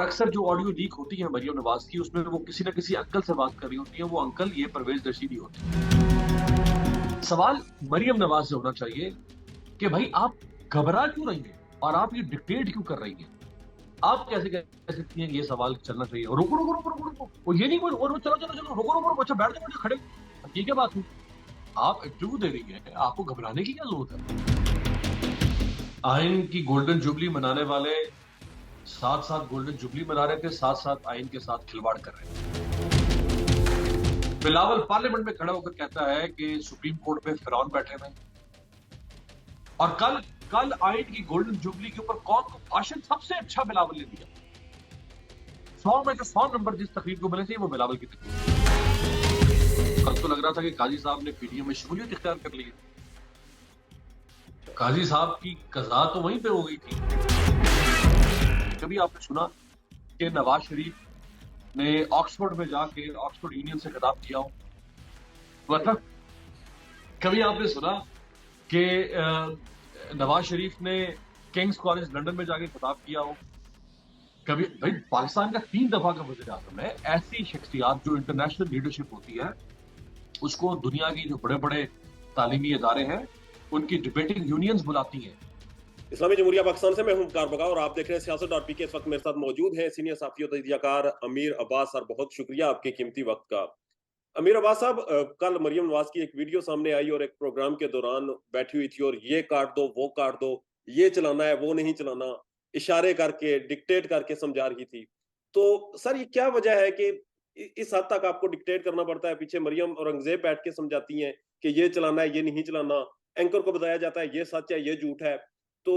अक्सर जो audio leak होती है मरियम नवाज की, उसमें वो किसी न किसी अंकल से बात कर रही होती है। वो अंकल ये परवेज रशीदी होते हैं। सवाल मरियम नवाज से होना चाहिए कि भाई आप घबरा क्यों रही हैं और आप ये डिक्टेट क्यों कर रही हैं? आप कैसे कह सकती हैं कि ये सवाल चलना चाहिए? और रुको रुको रुको रुको रुको, वो ये नहीं बोल, और वो चलो चलो चलो रुको रुको रुको, अच्छा बैठ जाओ, खड़े, ये क्या बात हुई? आप इंटरव्यू दे रही हैं, आपको घबराने की क्या जरूरत है? आइन की गोल्डन जुबली मनाने वाले साथ साथ गोल्डन जुबली मना रहे थे, साथ साथ आइन के साथ खिलवाड़ कर रहे थे। बिलावल पार्लियामेंट में खड़ा होकर कहता है कि सुप्रीम कोर्ट पे फिरौन बैठे हुए, और कल कल आइन की गोल्डन जुबली के ऊपर कौन को भाषण सबसे अच्छा बिलावल ने दिया। 100 में से 100 नंबर जिस तकरीर को मिले थे वो बिलावल की तकरीर। कल तो लग रहा था कि काजी साहब ने पीडीएम में शमूलियत इख्तियार कर ली। काजी साहब की कज़ा तो वहीं पे हो गई थी। कभी आपने सुना कि नवाज शरीफ ने ऑक्सफोर्ड में जाके ऑक्सफोर्ड यूनियन से खिताब किया हो? मतलब कभी आपने सुना कि नवाज शरीफ ने किंग्स कॉलेज लंदन में जाके खिताब किया हो? कभी? भाई पाकिस्तान का 3 दफा का वज़ीर आज़म है। ऐसी शख्सियात जो इंटरनेशनल लीडरशिप होती है, उसको दुनिया की जो बड़े बड़े तालीमी इदारे हैं उनकी डिबेटिंग यूनियंस बुलाती हैं। इस्लामी जमहूरिया पाकिस्तान से मैं हूं मुख्तार बगा और आप देख रहे हैं सियासत डॉट पीके। इस वक्त मेरे साथ मौजूद हैं सीनियर साफी और तजज़ियाकार अमीर अब्बास सर। बहुत शुक्रिया आपके कीमती वक्त का। अमीर अब्बास साहब, कल मरियम नवाज की एक वीडियो सामने आई और एक प्रोग्राम के दौरान बैठी हुई थी और ये काट दो वो काट दो, ये चलाना है वो नहीं चलाना, इशारे करके डिक्टेट करके समझा रही थी। तो सर, ये क्या वजह है कि इस हद तक आपको डिक्टेट करना पड़ता है? पीछे मरियम औरंगजेब बैठ के समझाती हैं कि ये चलाना है ये नहीं चलाना, एंकर को बताया जाता है ये सच है ये झूठ है। तो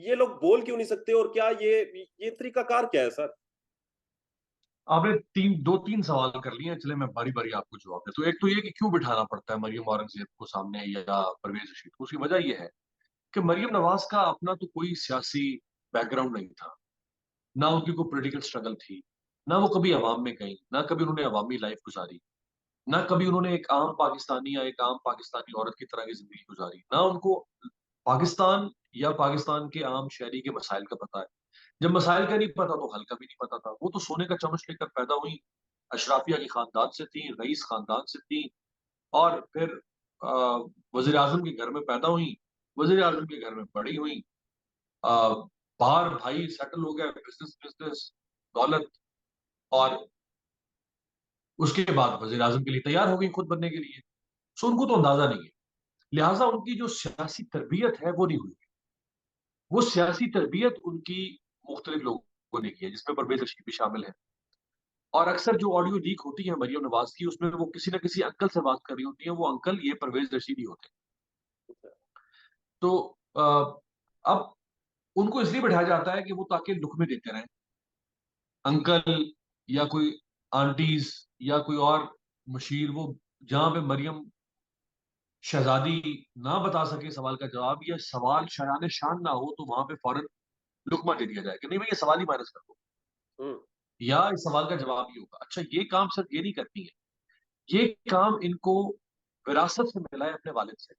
ये लोग बोल क्यों नहीं सकते और क्या ये तरीकाकार क्या है सर? आपने 2-3 सवाल कर लिए हैं, चले मैं बारी-बारी आपको जवाब देता हूँ। एक तो ये कि क्यों बिठाना पड़ता है मरियम औरंगज़ेब को सामने या परवेज़ रशीद को? उसकी वजह ये है कि मरियम नवाज़ का अपना तो कोई सियासी बैकग्राउंड नहीं था, ना उनकी कोई पॉलिटिकल स्ट्रगल थी, ना वो कभी अवाम में गईं, ना कभी उन्होंने अवामी लाइफ गुज़ारी, ना कभी उन्होंने एक आम पाकिस्तानी या एक आम पाकिस्तानी औरत की तरह की ज़िंदगी गुज़ारी, ना उनको पाकिस्तान या पाकिस्तान के आम शहरी के मसाइल का पता है। जब मसाइल का नहीं पता तो हल का भी नहीं पता था। वो तो सोने का चम्मच लेकर पैदा हुई, अशराफिया की खानदान से थी, रईस खानदान से थी, और फिर वज़ीर आज़म के घर में पैदा हुई, वज़ीर आज़म के घर में बड़ी हुई। अ, बाहर भाई सेटल हो गया, बिज़नेस बिज़नेस, दौलत, और उसके बाद वज़ीर आज़म के लिए तैयार हो गई खुद बनने के लिए। सो उनको तो अंदाज़ा नहीं है। लिहाज़ा उनकी जो सियासी तरबियत है वो नहीं हुई। वो सियासी तरबियत उनकी मुख्तलिफ लोगों ने की है, जिसमें परवेज़ रशीद भी शामिल है। और अक्सर जो ऑडियो लीक होती है मरियम नवाज की, उसमें वो किसी न किसी अंकल से बात कर रही होती है। वो अंकल ये परवेज रशीदी होते हैं। तो अब उनको इसलिए बैठाया जाता है कि वो ताकि लुकमे देते रहें। अंकल या कोई आंटीज या कोई और मशीर, वो जहां पे मरियम शहजादी ना बता सके सवाल का जवाब, या सवाल शायान शान ना हो, तो वहां पे फौरन लुकमा दे दिया जाए कि नहीं भाई ये सवाल ही माइनस कर दो, हम्म। या इस सवाल का जवाब ही होगा। अच्छा, ये काम सिर्फ ये नहीं करती है, ये काम इनको विरासत से मिला है अपने वालिद से।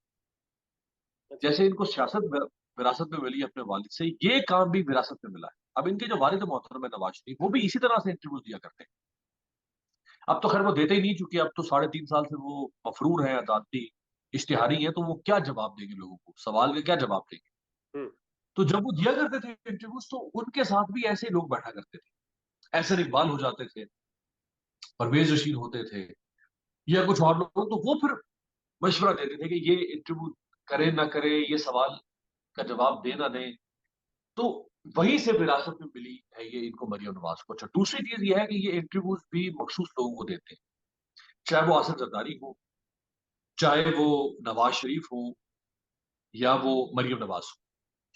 अच्छा। जैसे इनको सियासत विरासत में मिली है अपने वालिद से, ये काम भी विरासत में मिला है। अब इनके जो वालिद मोहतरम है नवाज शरीफ, वो भी इसी तरह से इंटरव्यूज दिया करते हैं। अब तो खैर वो देते ही नहीं, चूंकि अब तो 3.5 साल से वो मफरूर है, अदालती इश्तिहारी है, तो वो क्या जवाब देंगे लोगों को, सवाल का क्या जवाब देंगे? हम्म। तो जब वो दिया करते थे इंटरव्यूज, तो उनके साथ भी ऐसे लोग बैठा करते थे। एहसन इकबाल हो जाते थे, परवेज रशीद होते थे, या कुछ और लोग, तो वो फिर मशवरा देते थे कि ये इंटरव्यू करे ना करे, ये सवाल का जवाब दे ना दें। तो वहीं से विरासत में मिली है ये इनको मरियम नवाज को। अच्छा, दूसरी चीज ये है कि ये इंटरव्यूज भी मखसूस लोगों को देते हैं, चाहे वो आसिफ जरदारी हो, चाहे वो नवाज शरीफ हो, या वो मरियम नवाज हो।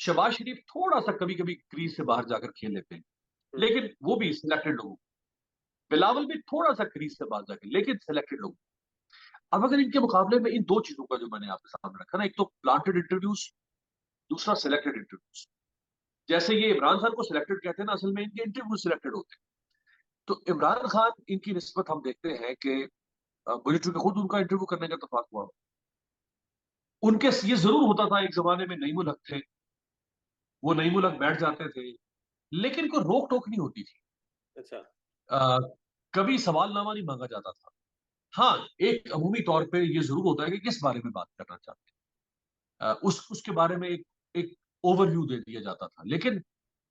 शहबाज शरीफ थोड़ा सा कभी कभी क्रीज से बाहर जाकर खेल लेते हैं, हम्म। लेकिन वो भी सिलेक्टेड लोगों। बिलावल भी थोड़ा सा क्रीज से बाहर जाकर, लेकिन सिलेक्टेड लोग। अब अगर इनके मुकाबले में इन दो चीजों का जो मैंने आपके सामने रखा ना, एक तो प्लांटेड इंटरव्यूज, दूसरा सिलेक्टेड इंटरव्यूज। जैसे ये इमरान खान को सिलेक्टेड कहते हैं ना, असल में इनके इंटरव्यू सिलेक्टेड होते हैं। तो इमरान खान, इनकी निस्बत हम देखते हैं कि मुझे चूंकि खुद उनका इंटरव्यू करने का इत्तेफाक हुआ, उनके ये जरूर होता था, एक जमाने में नई मुल्क थे, वो नई मुल्क बैठ जाते थे, लेकिन कोई रोक टोक नहीं होती थी। अच्छा। अ, कभी सवालनामा नहीं मांगा जाता था। हाँ, एक अमूमी तौर पे ये ज़रूर होता है कि किस बारे में बात करना चाहते हैं। उसके बारे में एक एक ओवरव्यू दे दिया जाता था। लेकिन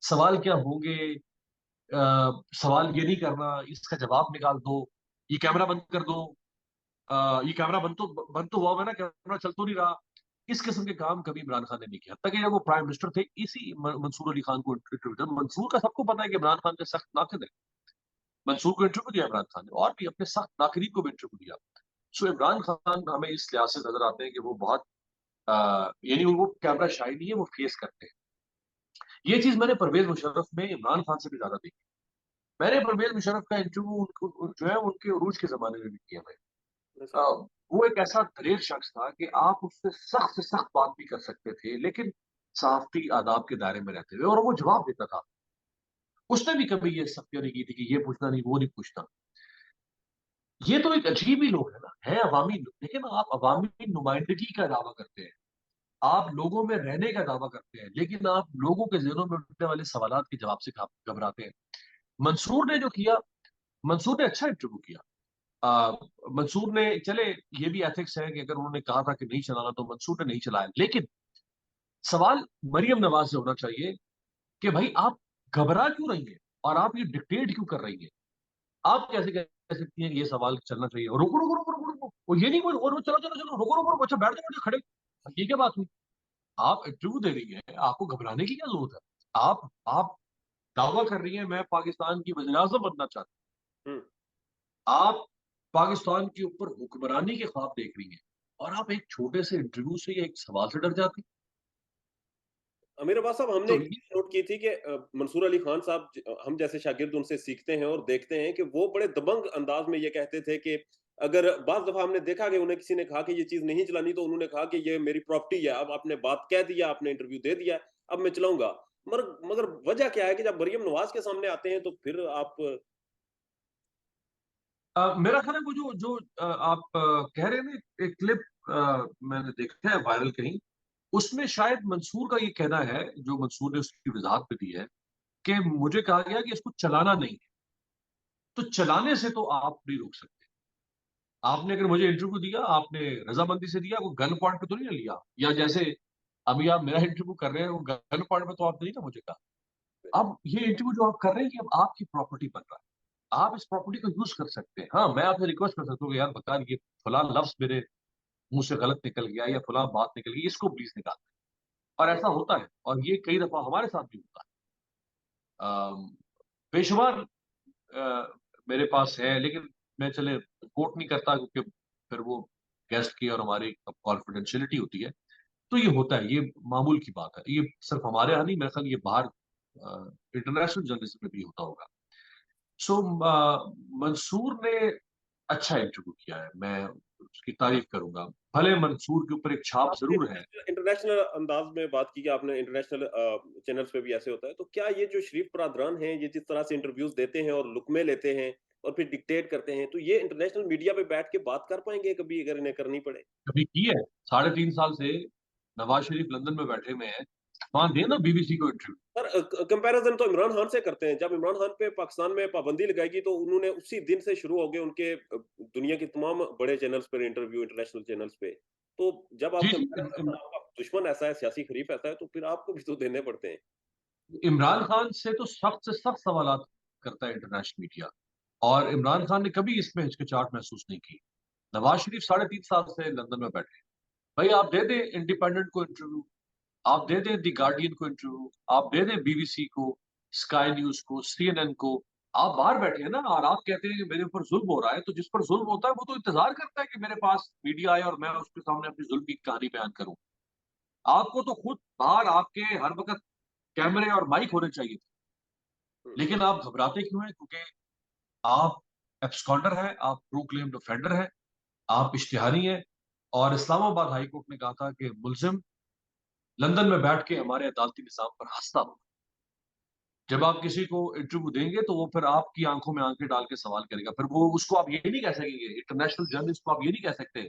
सवाल क्या होंगे, सवाल ये नहीं करना, इसका जवाब निकाल दो, ये कैमरा बंद कर दो, ये कैमरा बंद तो हुआ हुआ है ना, कैमरा चल तो नहीं रहा। इस किस्म के काम कभी इमरान खान ने नहीं किया। तक जब वो प्राइम मिनिस्टर थे, इसी मंसूर अली खान को इंटरव्यू दिया। मंसूर का सबको पता है कि इमरान खान के सख्त नाकिद है। मंसूर को इंटरव्यू दिया इमरान खान ने, और भी अपने सख्त नाकरीन को भी इंटरव्यू दिया। सो इमरान खान हमें इस लिहाज से नजर आते हैं कि वो बहुत यानी वो कैमरा शाई नहीं है, वो फेस करते हैं। ये चीज मैंने परवेज मुशर्रफ में इमरान खान से भी ज्यादा देखी। मैंने परवेज मुशर्रफ का इंटरव्यू जो है उनके उरूज के जमाने में भी किया है। अच्छा। वो एक ऐसा दलेर शख्स था कि आप उससे सख्त से सख्त बात भी कर सकते थे, लेकिन सहाफती आदाब के दायरे में रहते हुए, और वो जवाब देता था। उसने भी कभी ये सख्तियां नहीं की थी कि ये पूछना नहीं, वो नहीं पूछना। ये तो एक अजीब ही लोग है ना, है अवामी लोग, लेकिन आप अवामी नुमाइंदगी का दावा करते हैं, आप लोगों में रहने का दावा करते हैं, लेकिन आप लोगों के ज़हनों में उठने वाले सवालात के जवाब से घबराते हैं। मंसूर ने जो किया, मंसूर ने अच्छा इंटरव्यू किया। आ, मंसूर ने, चले, ये भी एथिक्स है कि अगर उन्होंने कहा था कि नहीं चलाना तो मंसूर ने नहीं चलाया। लेकिन सवाल मरियम नवाज से होना चाहिए कि भाई आप घबरा क्यों रही हैं, और आप ये डिक्टेट क्यों कर रही हैं। आप कैसे कह सकती हैं कि ये सवाल चलना चाहिए, और रुको रुको रुको रुको रुको, और ये नहीं बोल, और चलो चलो चलो, रुको रुको रुको, अच्छा बैठ जाओ खड़े, ये क्या बात हुई। आप इंटरव्यू दे रही हैं, आपको घबराने की क्या जरूरत है। आप दावा कर रही हैं मैं पाकिस्तान की वज़ीर आज़म बनना चाहती हुँ। हूं, आप पाकिस्तान के ऊपर हुक्मरानी के ख्वाब देख रही हैं, और आप एक छोटे से इंटरव्यू से या एक सवाल से डर जाती। अमीर अब्बास साहब, हमने तो एक चीज़ नोट की थी कि मंसूर अली खान साहब, हम जैसे शागिर्द उनसे सीखते हैं और देखते हैं कि वो बड़े दबंग अंदाज में ये कहते थे कि अगर बाज़ दफ़ा हमने देखा कि उन्हें किसी ने कहा कि ये चीज़ नहीं चलानी, तो उन्होंने कहा कि ये मेरी प्रॉपर्टी है, अब आपने बात कह दिया, आपने इंटरव्यू दे दिया, अब मैं चलाऊँगा। मगर वजह क्या है कि जब मरियम नवाज़ के सामने आते हैं तो फिर आप मेरा ख्याल है वो जो जो आप कह रहे हैं ना, एक क्लिप मैंने देखा है वायरल कहीं, उसमें शायद मंसूर का ये कहना है, जो मंसूर ने उसकी वजाहत पे दी है, कि मुझे कहा गया कि इसको चलाना नहीं है। तो चलाने से तो आप नहीं रोक सकते। आपने अगर मुझे इंटरव्यू दिया, आपने रजामंदी से दिया, वो गन पॉइंट पे तो नहीं ना लिया, या जैसे अभी आप मेरा इंटरव्यू कर रहे हैं, वो गन पॉइंट पे तो आप नहीं ना मुझे कहा। अब ये इंटरव्यू जो आप कर रहे हैं, ये अब आपकी प्रॉपर्टी बन रहा है, आप इस प्रॉपर्टी को यूज कर सकते हैं। हाँ, मैं आपसे रिक्वेस्ट कर सकता हूँ कि यार बता, ये फलां लफ्ज मेरे मुंह से गलत निकल गया, या फलां बात निकल गई, इसको प्लीज निकाल दें। और ऐसा होता है, और ये कई दफा हमारे साथ भी होता है। बेशुमार मेरे पास है, लेकिन मैं, चले, कोट नहीं करता, क्योंकि फिर वो गेस्ट की और हमारी कॉन्फिडेंशियलिटी होती है। तो ये होता है, ये मामूल की बात है। ये सिर्फ हमारे यहाँ नहीं, मेरे ख्याल ये बाहर इंटरनेशनल जर्नलिज्म में भी होता होगा। सो मंसूर ने अच्छा इंटरव्यू किया है, मैं उसकी तारीफ करूंगा। भले मंसूर के ऊपर एक छाप आपने जरूर है। इंटरनेशनल अंदाज में बात की कि आपने इंटरनेशनल चैनल्स पे भी ऐसे होता है, तो क्या ये जो शरीफ बरदरान हैं, ये जिस तरह से इंटरव्यूज देते हैं और लुकमे लेते हैं और फिर डिक्टेट करते हैं, तो ये इंटरनेशनल मीडिया पे बैठ के बात कर पाएंगे कभी अगर इन्हें करनी पड़े? कभी की है, 3.5 साल से नवाज शरीफ लंदन में बैठे हुए हैं, वहां दे ना बीबीसी को इंटरव्यू। पर कंपैरिजन तो इमरान खान से करते हैं। जब इमरान खान पे पाकिस्तान में पाबंदी लगाएगी तो उन्होंने उसी दिन से शुरू हो गए उनके दुनिया के तमाम बड़े चैनल्स पर इंटरव्यू, इंटरनेशनल चैनल्स पे। तो जब आप जी जी। कंपेयर करते हैं, आपका दुश्मन ऐसा है, सियासी खरीफ ऐसा है, तो फिर आपको भी तो देने पड़ते हैं। इमरान खान से सख्त सवाल करता है इंटरनेशनल मीडिया, और इमरान खान ने कभी इसमें हिचकिचाहट महसूस नहीं की। नवाज शरीफ 3.5 साल से लंदन में बैठे हैं। भाई आप दे दें इंडिपेंडेंट को इंटरव्यू, आप दे दें दी गार्डियन को इंटरव्यू, आप दे दें बीबीसी को, स्काई न्यूज को, सीएनएन को। आप बाहर बैठे हैं ना, और आप कहते हैं कि मेरे ऊपर जुल्म हो रहा है। तो जिस पर जुल्म होता है वो तो इंतजार करता है कि मेरे पास मीडिया आए और मैं उसके सामने अपनी जुल्म की कहानी बयान करूं। आपको तो खुद बाहर आपके हर वक्त कैमरे और माइक होने चाहिए थे। हुँ। लेकिन आप घबराते क्यों हैं? क्योंकि आप एब्सकॉन्डर हैं, आप प्रोक्लेम्ड ऑफेंडर हैं, आप इश्तिहारी हैं। और इस्लामाबाद हाई कोर्ट ने कहा था कि मुलजिम लंदन में बैठ के हमारे अदालती निज़ाम पर हंसता हो। जब आप किसी को इंटरव्यू देंगे तो वो फिर आपकी आंखों में आंखें डाल के सवाल करेगा। फिर वो, उसको आप ये नहीं कह सकेंगे, इंटरनेशनल जर्नलिस्ट को आप ये नहीं कह सकते,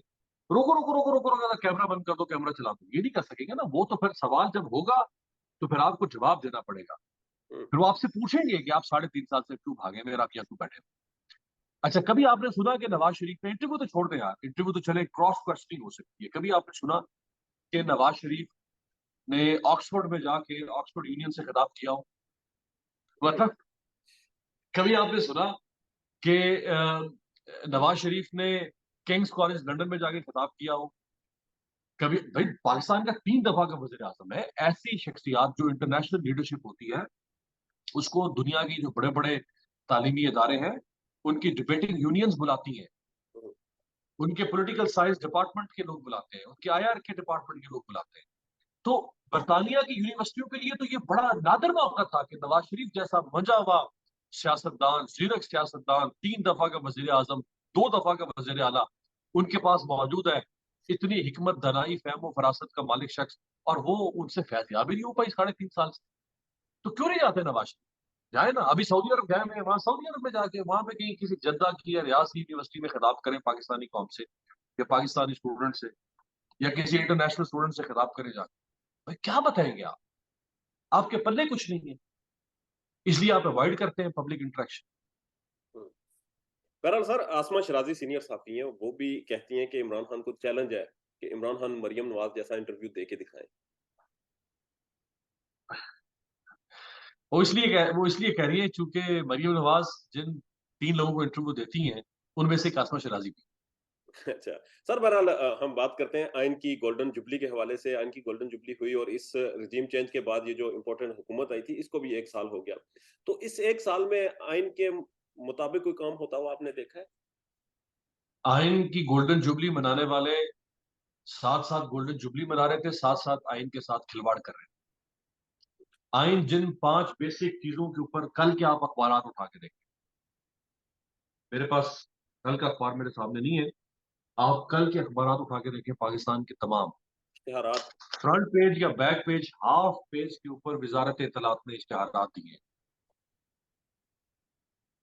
रोको रोको रोको रोको रोको, कैमरा बंद कर दो, कैमरा चला दो, ये नहीं कर सकेंगे ना। वो तो फिर सवाल जब होगा तो फिर आपको जवाब देना पड़ेगा। फिर वो आपसे पूछेंगे कि आप 3.5 साल से क्यों भागे, मेरा आप यहाँ क्यों बैठे। अच्छा, कभी आपने सुना कि नवाज शरीफ ने, इंटरव्यू तो छोड़ दें यार, इंटरव्यू तो चले, क्रॉस क्वेश्चनिंग हो सकती है, कभी आपने सुना कि नवाज शरीफ ने ऑक्सफोर्ड में जाके ऑक्सफोर्ड यूनियन से खिताब किया हो? मतलब कभी आपने सुना कि नवाज शरीफ ने किंग्स कॉलेज लंदन में जाके खिताब किया हो? कभी भाई, पाकिस्तान का 3 दफा का वजीर आजम है, ऐसी शख्सियात जो इंटरनेशनल लीडरशिप होती है उसको दुनिया की जो बड़े बड़े तालीमी इदारे हैं उनकी डिबेटिंग यूनियंस बुलाती हैं, उनके पॉलिटिकल साइंस डिपार्टमेंट के लोग बुलाते हैं, उनके आईआर के डिपार्टमेंट के लोग बुलाते हैं। तो बरतानिया की यूनिवर्सिटियों के लिए तो ये बड़ा नादिर मौका था कि नवाज शरीफ जैसा मंजा हुआ सियासतदान, जीरक सियासतदान, 3 दफा का वजीर आजम, 2 दफा का वजीर आला उनके पास मौजूद है, इतनी हिकमत दनाई फहम फरासत का मालिक शख्स, और वो उनसे फैसयाब भी नहीं हो पाई 3.5 साल से। तो क्यों नहीं जाते नवाज शरीफ? जाए ना, अभी सऊदी अरब गए हैं, वहां सऊदी अरब में जाके वहां पे कहीं किसी जद्दा की या रियाज की यूनिवर्सिटी में खिताब करें पाकिस्तानी कौम से या पाकिस्तानी स्टूडेंट से या किसी इंटरनेशनल स्टूडेंट से खिताब करें जाके। भाई क्या बताएंगे आप? आपके पल्ले कुछ नहीं है, इसलिए आप अवॉइड करते हैं पब्लिक इंटरेक्शन। बहरहाल सर, आसमा शराजी सीनियर साथी हैं, वो भी कहती हैं कि इमरान खान को चैलेंज है कि इमरान खान मरियम नवाज जैसा इंटरव्यू दे के दिखाएं। वो इसलिए कह रही है चूंकि मरियम नवाज जिन 3 लोगों को इंटरव्यू देती हैं उनमें से कासमा शराजी भी। अच्छा सर, बहरहाल हम बात करते हैं आइन की गोल्डन जुबली के हवाले से। आइन की गोल्डन जुबली हुई और इस रिजीम चेंज के बाद ये जो इम्पोर्टेंट हुकूमत आई थी इसको भी 1 साल हो गया। तो इस 1 साल में आइन के मुताबिक कोई काम होता हुआ आपने देखा है? आइन की गोल्डन जुबली मनाने वाले साथ साथ गोल्डन जुबली मना रहे थे, साथ साथ आइन के साथ खिलवाड़ कर रहे थे। आइन जिन 5 बेसिक चीजों के ऊपर, कल के आप अखबार उठा के देखें, मेरे पास कल का अखबार मेरे सामने नहीं है, आप कल के अखबार उठा के देखें, पाकिस्तान के तमाम इश्तिहारात। फ्रंट पेज या बैक पेज, हाफ पेज के ऊपर वजारत इत्तलात ने इश्तिहारात दिए।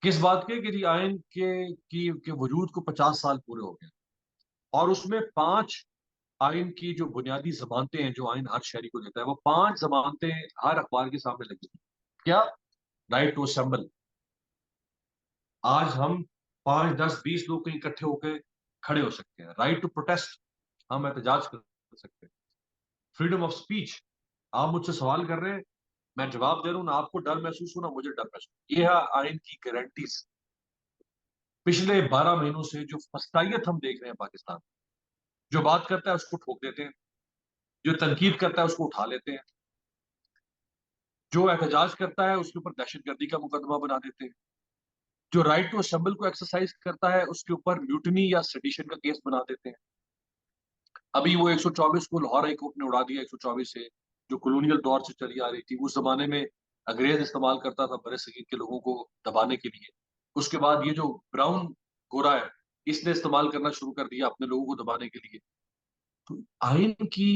किस बात के? कि आइन के वजूद को 50 साल पूरे हो गए, और उसमें 5 आइन की जो बुनियादी जमानतें हैं जो आइन हर शहरी को देता है, वो 5 जमानतें हर अखबार के सामने लगी थी। क्या? राइट टू असेंबल, आज हम 5, 10, 20 लोग कहीं इकट्ठे होकर खड़े हो सकते हैं। राइट टू प्रोटेस्ट, हम एहतजाज कर सकते हैं। फ्रीडम ऑफ स्पीच, आप मुझसे सवाल कर रहे हैं, मैं जवाब दे रहा हूं ना, आपको डर महसूस हो ना मुझे डर महसूस, ये है आइन की गारंटीज। पिछले 12 महीनों से जो फस्तायत हम देख रहे हैं पाकिस्तान में, जो बात करता है उसको ठोक देते हैं, जो तनकीद करता है उसको उठा लेते हैं, जो एहतजाज करता है उसके ऊपर दहशतगर्दी का मुकदमा बना देते हैं, जो राइट टू असेंबल को एक्सरसाइज करता है उसके ऊपर म्यूटनी या सेडिशन का केस बना देते हैं। अभी वो 124 को लाहौर हाई कोर्ट ने उड़ा दिया, 124 से, जो कॉलोनियल दौर से चली आ रही थी। उस जमाने में अंग्रेज इस्तेमाल करता था बड़े सगीर के लोगों को दबाने के लिए। उसके बाद ये जो ब्राउन गोरा है, इसने इस्तेमाल करना शुरू कर दिया अपने लोगों को दबाने के लिए। तो आइन की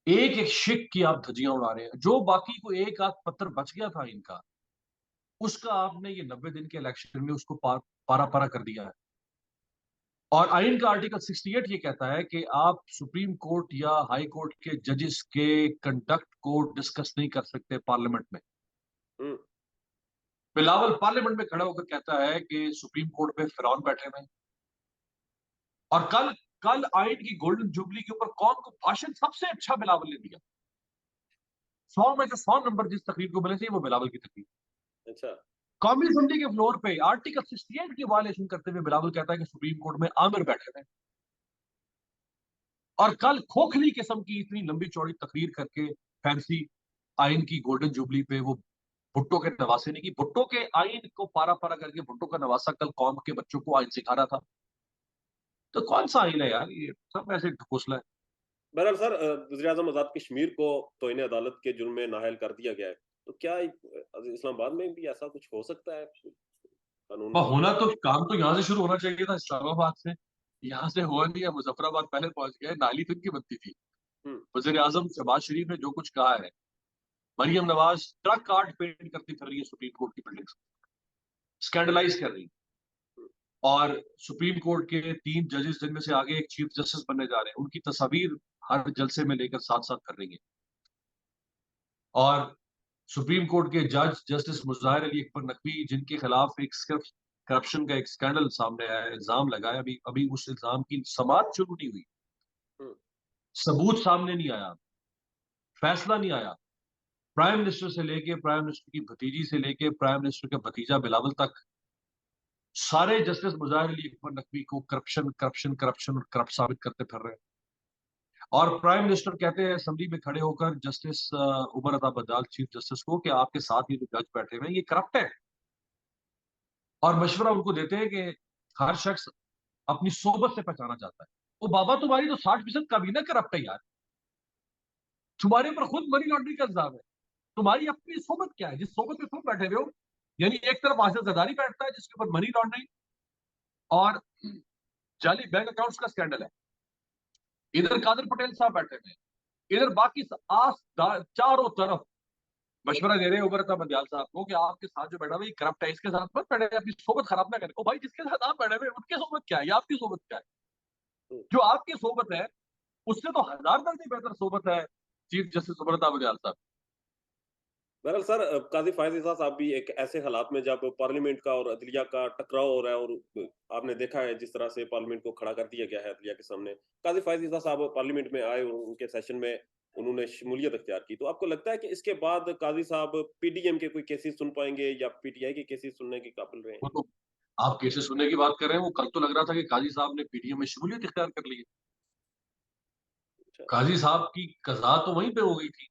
एक एक शिक की आप धज्जियां उड़ा रहे हैं। जो बाकी को एक आध पत्थर बच गया था इनका, उसका आपने ये 90 दिन के इलेक्शन में उसको पारा पारा कर दिया है। और आइन का आर्टिकल 68 ये कहता है कि आप सुप्रीम कोर्ट या हाई कोर्ट के जजेस के कंडक्ट को डिस्कस नहीं कर सकते पार्लियामेंट में। हम्म। बिलावल पार्लियामेंट में खड़ा होकर कहता है कि सुप्रीम कोर्ट में फिरौन बैठे हुए हैं। और कल कल आइन की गोल्डन जुबली के ऊपर कौन को भाषण सबसे अच्छा बिलावल ने दिया? 100 में से 100 नंबर जिस तकरीर को मिले थे वो बिलावल की तकरीर। अच्छा। कौमी असेंबली के फ्लोर पे आर्टिकल 68 की वायलेशन करते हुए बिलावल कहता है कि सुप्रीम कोर्ट में आमिर बैठे थे। और कल खोखली किस्म की इतनी लंबी चौड़ी तकरीर करके फैंसी आइन की गोल्डन जुबली पे वो भुट्टो के नवासे ने की। भुट्टो के आइन को पारा पारा करके भुट्टो का नवासा कल कौम के बच्चों को आइन सिखा रहा था। तो कौन सा आइन है यार, ये सब ऐसे ढकोसला है। बहरहाल सर, वज़ीर-ए-आज़म आज़ाद कश्मीर को तौहीन अदालत के जुर्म में नाअहल कर दिया गया है। तो क्या इस्लामाबाद में भी ऐसा कुछ हो सकता है कानून वह में? होना तो, काम तो यहाँ से शुरू होना चाहिए था, इस्लामाबाद से। यहाँ से हुआ नहीं है, मुजफ्फराबाद पहले पहुंच गए, नाली तो इनकी बनती थी। हुँ। वजीर आजम शहबाज शरीफ ने जो कुछ कहा है, Maryam Nawaz truck art paint करती फिर रही है सुप्रीम कोर्ट की बिल्डिंग, स्कैंडलाइज कर रही है। हुँ। और सुप्रीम कोर्ट के 3 जजेस जिनमें से आगे एक चीफ जस्टिस बनने जा रहे हैं, उनकी तस्वीर हर जलसे में लेकर साथ साथ कर रही है। और सुप्रीम कोर्ट के जज जस्टिस मुजाहिर अली अकबर नकवी, जिनके खिलाफ एक करप्शन का एक स्कैंडल सामने आया, इल्जाम लगाया, अभी अभी उस इल्जाम की समाअत शुरू नहीं हुई, हम्म, सबूत सामने नहीं आया, फैसला नहीं आया। प्राइम मिनिस्टर से लेके प्राइम मिनिस्टर की भतीजी से लेके प्राइम मिनिस्टर का भतीजा बिलावल तक सारे जस्टिस मुजाहिर अली अकबर नकवी को करप्शन करप्शन करप्शन और करप्ट साबित करते फिर रहे हैं। और प्राइम मिनिस्टर कहते हैं असेंबली में खड़े होकर justice Umar Ata Bajaj chief justice को कि आपके साथ ये जो जज बैठे हुए हैं ये करप्ट है, और मशवरा उनको देते हैं कि हर शख्स अपनी सोबत से पहचाना जाता है। वो बाबा, तुम्हारी तो 60% काबीना करप्ट है यार, तुम्हारे ऊपर खुद मनी लॉन्ड्रिंग का इल्जाम है, तुम्हारी अपनी सोबत क्या है जिस सोबत में तुम बैठे हुए हो? यानी एक तरफ आसिफ जरदारी बैठता है जिसके ऊपर मनी लॉन्ड्रिंग और जाली बैंक अकाउंट्स का स्कैंडल है, इधर कादर पटेल साहब बैठे हुए हैं, इधर बाकी चारों तरफ मशवरा दे रहे हैं उमर अता बंदयाल साहब को कि आपके साथ जो बैठा हुआ ये करप्ट है, इसके साथ मत बैठे, अपनी सोबत खराब ना करें। ओ भाई, जिसके साथ आप बैठे हुए उनकी सोबत क्या है या आपकी सोबत क्या है? हम्म। जो आपकी सोबत है उससे तो हजार दर्जे बेहतर सोबत है चीफ जस्टिस उमर अता बंदयाल साहब। बहरहाल सर, काजी फायज इसा साहब भी एक ऐसे हालात में जब पार्लियामेंट का और अदलिया का टकराव हो रहा है, और आपने देखा है जिस तरह से पार्लियामेंट को खड़ा कर दिया गया है अदलिया के सामने। काजी फायज इसा साहब पार्लियामेंट में आए और उनके सेशन में उन्होंने शमूलियत अख्तियार की, तो आपको लगता है कि इसके बाद काजी साहब पीडीएम के कोई केसेस सुन पाएंगे या पीटीआई के केसेस सुनने के काबिल रहे? वो तो आप केसेस सुनने की बात कर रहे हैं, वो कल तो लग रहा था कि काजी साहब ने पीडीएम में शमूलियत इख्तियार कर ली है। अच्छा। काजी साहब की कज़ा तो वहीं पे हो गई थी,